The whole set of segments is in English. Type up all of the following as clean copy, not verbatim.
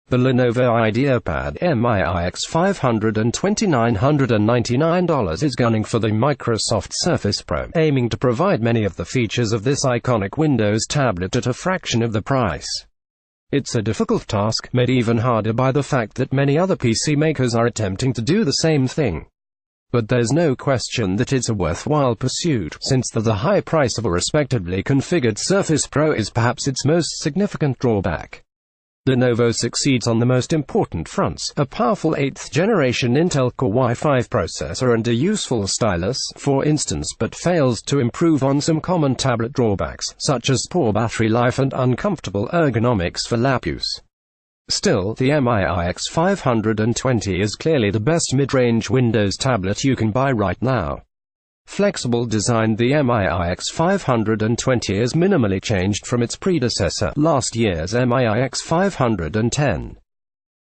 The Lenovo IdeaPad Miix $529.99 is gunning for the Microsoft Surface Pro, aiming to provide many of the features of this iconic Windows tablet at a fraction of the price. It's a difficult task, made even harder by the fact that many other PC makers are attempting to do the same thing. But there's no question that it's a worthwhile pursuit, since the high price of a respectably configured Surface Pro is perhaps its most significant drawback. Lenovo succeeds on the most important fronts: a powerful 8th generation Intel Core i5 processor and a useful stylus, for instance, but fails to improve on some common tablet drawbacks, such as poor battery life and uncomfortable ergonomics for lap use. Still, the Miix 520 is clearly the best mid-range Windows tablet you can buy right now. Flexible design, the Miix 520 is minimally changed from its predecessor, last year's Miix 510.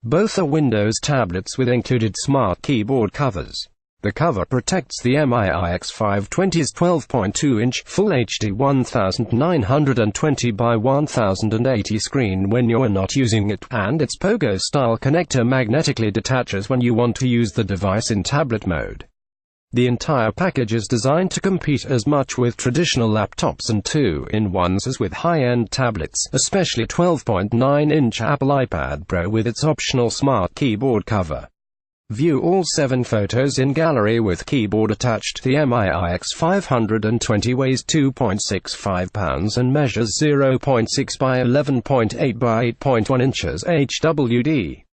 Both are Windows tablets with included smart keyboard covers. The cover protects the Miix 520's 12.2-inch Full HD 1920 by 1080 screen when you're not using it, and its pogo-style connector magnetically detaches when you want to use the device in tablet mode. The entire package is designed to compete as much with traditional laptops and 2-in-1s as with high-end tablets, especially 12.9-inch Apple iPad Pro with its optional smart keyboard cover. View all 7 photos in gallery with keyboard attached. The Miix 520 weighs 2.65 pounds and measures 0.6 by 11.8 by 8.1 inches HWD.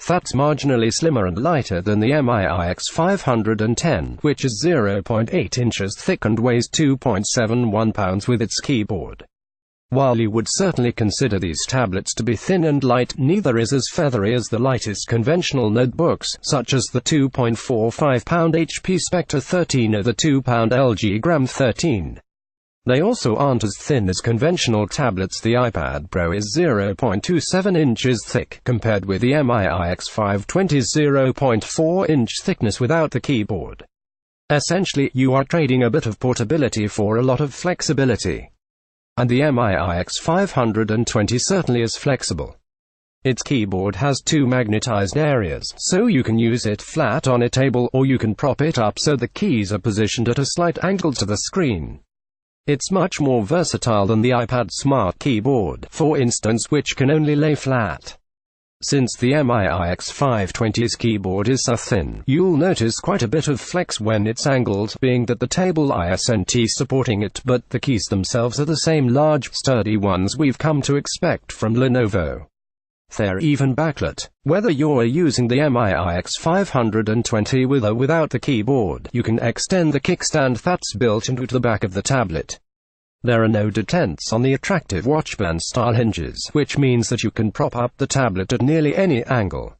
That's marginally slimmer and lighter than the Miix 510, which is 0.8 inches thick and weighs 2.71 pounds with its keyboard. While you would certainly consider these tablets to be thin and light, neither is as feathery as the lightest conventional notebooks, such as the 2.45-pound HP Spectre 13 or the 2-pound LG Gram 13. They also aren't as thin as conventional tablets. The iPad Pro is 0.27 inches thick, compared with the Miix 520's 0.4-inch thickness without the keyboard. Essentially, you are trading a bit of portability for a lot of flexibility. And the Miix 520 certainly is flexible. Its keyboard has 2 magnetized areas, so you can use it flat on a table, or you can prop it up so the keys are positioned at a slight angle to the screen. It's much more versatile than the iPad Smart Keyboard, for instance, which can only lay flat. Since the Miix 520's keyboard is so thin, you'll notice quite a bit of flex when it's angled, being that the table isn't supporting it, but the keys themselves are the same large, sturdy ones we've come to expect from Lenovo. They're even backlit. Whether you're using the Miix 520 with or without the keyboard, you can extend the kickstand that's built into the back of the tablet. There are no detents on the attractive watchband-style hinges, which means that you can prop up the tablet at nearly any angle.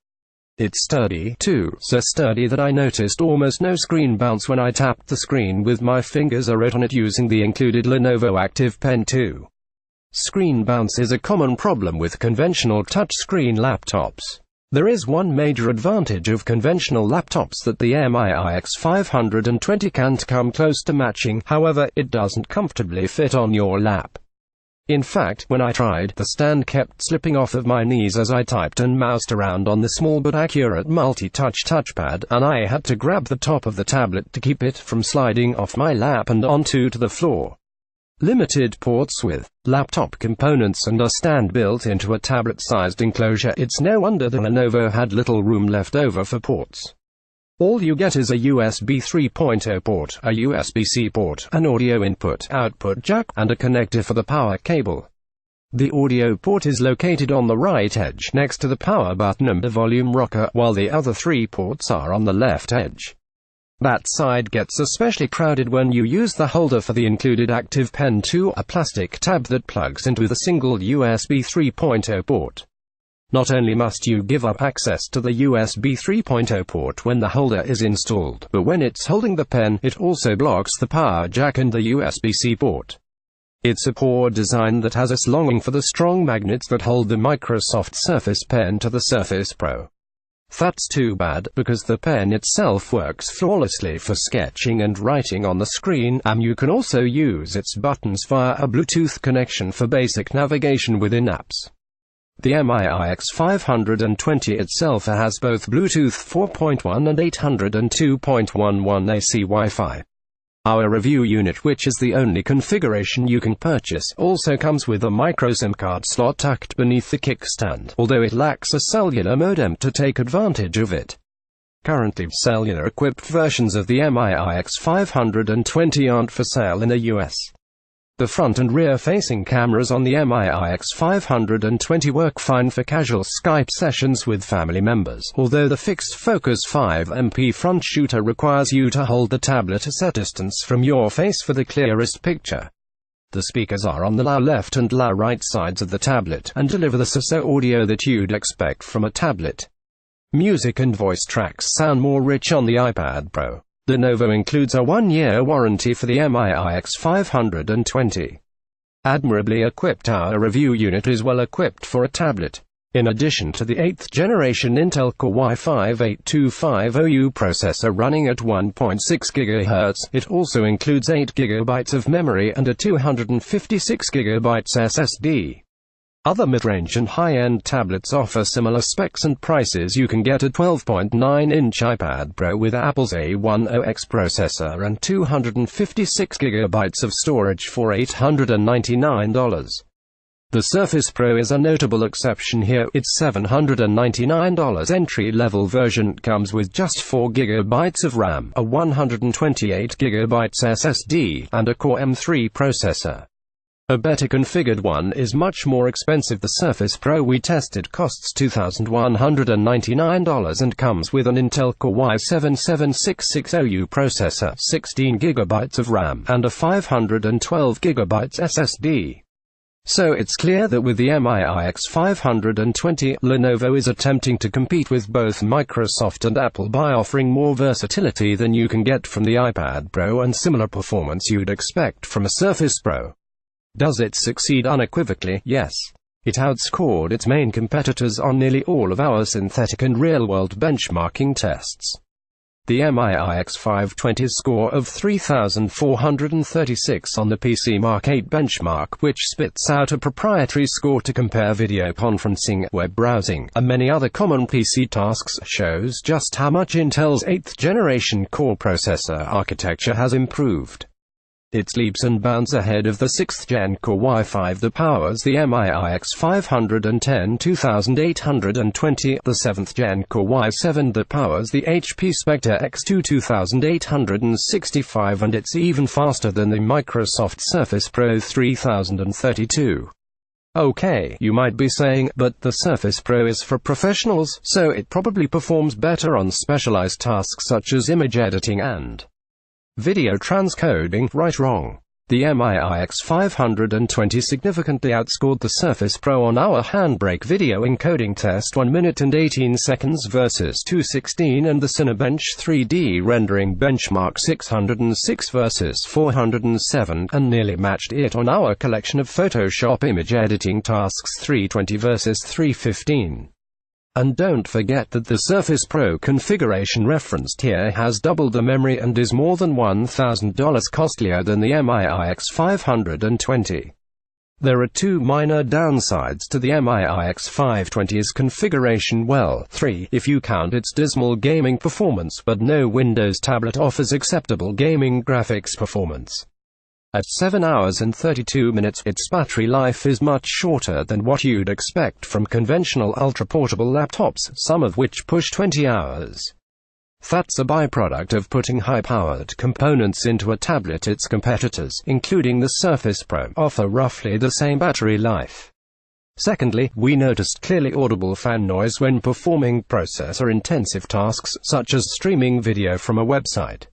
It's sturdy, too, so sturdy that I noticed almost no screen bounce when I tapped the screen with my fingers or wrote on it using the included Lenovo Active Pen 2. Screen bounce is a common problem with conventional touchscreen laptops. There is one major advantage of conventional laptops that the Miix 520 can't come close to matching. However, it doesn't comfortably fit on your lap. In fact, when I tried, the stand kept slipping off of my knees as I typed and moused around on the small but accurate multi-touch touchpad, and I had to grab the top of the tablet to keep it from sliding off my lap and onto the floor. Limited ports with laptop components and a stand built into a tablet-sized enclosure, it's no wonder the Lenovo had little room left over for ports. All you get is a USB 3.0 port, a USB-C port, an audio input-output jack, and a connector for the power cable. The audio port is located on the right edge, next to the power button and the volume rocker, while the other 3 ports are on the left edge. That side gets especially crowded when you use the holder for the included Active Pen 2, a plastic tab that plugs into the single USB 3.0 port. Not only must you give up access to the USB 3.0 port when the holder is installed, but when it's holding the pen, it also blocks the power jack and the USB-C port. It's a poor design that has us longing for the strong magnets that hold the Microsoft Surface Pen to the Surface Pro. That's too bad, because the pen itself works flawlessly for sketching and writing on the screen, and you can also use its buttons via a Bluetooth connection for basic navigation within apps. The Miix 520 itself has both Bluetooth 4.1 and 802.11 AC Wi-Fi. Our review unit, which is the only configuration you can purchase, also comes with a micro SIM card slot tucked beneath the kickstand, although it lacks a cellular modem to take advantage of it. Currently, cellular-equipped versions of the Miix 520 aren't for sale in the US. The front and rear-facing cameras on the Miix 520 work fine for casual Skype sessions with family members, although the fixed-focus 5MP front shooter requires you to hold the tablet a set distance from your face for the clearest picture. The speakers are on the lower left and lower right sides of the tablet, and deliver the SOSO audio that you'd expect from a tablet. Music and voice tracks sound more rich on the iPad Pro. Lenovo includes a 1-year warranty for the Miix 520. Admirably equipped, our review unit is well equipped for a tablet. In addition to the 8th generation Intel Core i5-8250U processor running at 1.6 GHz, it also includes 8 GB of memory and a 256 GB SSD. Other mid-range and high-end tablets offer similar specs and prices. You can get a 12.9-inch iPad Pro with Apple's A10X processor and 256 GB of storage for $899. The Surface Pro is a notable exception here. Its $799 entry-level version comes with just 4 GB of RAM, a 128 GB SSD, and a Core M3 processor. A better configured one is much more expensive. The Surface Pro we tested costs $2,199 and comes with an Intel Core i7-7660U processor, 16 GB of RAM, and a 512 GB SSD. So it's clear that with the Miix 520, Lenovo is attempting to compete with both Microsoft and Apple by offering more versatility than you can get from the iPad Pro and similar performance you'd expect from a Surface Pro. Does it succeed? Unequivocally, yes. It outscored its main competitors on nearly all of our synthetic and real-world benchmarking tests. The Miix 520's score of 3,436 on the PC Mark 8 benchmark, which spits out a proprietary score to compare video conferencing, web browsing, and many other common PC tasks, shows just how much Intel's 8th generation core processor architecture has improved. It's leaps and bounds ahead of the 6th gen Core i5 that powers the Miix 510 2820, the 7th gen Core i7 that powers the HP Spectre X2 2865, and it's even faster than the Microsoft Surface Pro 3032. Okay, you might be saying, but the Surface Pro is for professionals, so it probably performs better on specialized tasks such as image editing and video transcoding. Right, wrong. The Miix 520 significantly outscored the Surface Pro on our Handbrake video encoding test, 1 minute and 18 seconds versus 2:16, and the Cinebench 3D rendering benchmark 606 versus 407, and nearly matched it on our collection of Photoshop image editing tasks, 320 versus 315. And don't forget that the Surface Pro configuration referenced here has double the memory and is more than $1,000 costlier than the Miix 520. There are two minor downsides to the Miix 520's configuration, well, three, if you count its dismal gaming performance, but no Windows tablet offers acceptable gaming graphics performance. At 7 hours and 32 minutes, its battery life is much shorter than what you'd expect from conventional ultra-portable laptops, some of which push 20 hours. That's a byproduct of putting high-powered components into a tablet. Its competitors, including the Surface Pro, offer roughly the same battery life. Secondly, we noticed clearly audible fan noise when performing processor-intensive tasks, such as streaming video from a website.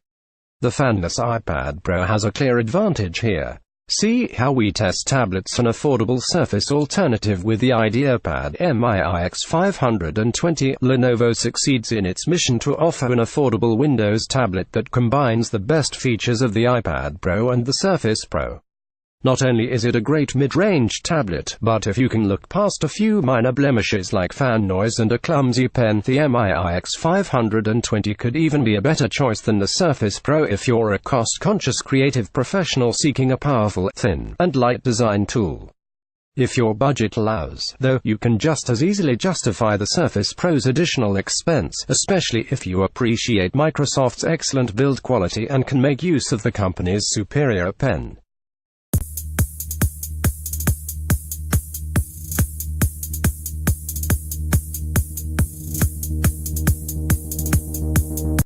The fanless iPad Pro has a clear advantage here. See how we test tablets, an affordable Surface alternative with the IdeaPad Miix 520. Lenovo succeeds in its mission to offer an affordable Windows tablet that combines the best features of the iPad Pro and the Surface Pro. Not only is it a great mid-range tablet, but if you can look past a few minor blemishes like fan noise and a clumsy pen, the Miix 520 could even be a better choice than the Surface Pro if you're a cost-conscious creative professional seeking a powerful, thin, and light design tool. If your budget allows, though, you can just as easily justify the Surface Pro's additional expense, especially if you appreciate Microsoft's excellent build quality and can make use of the company's superior pen.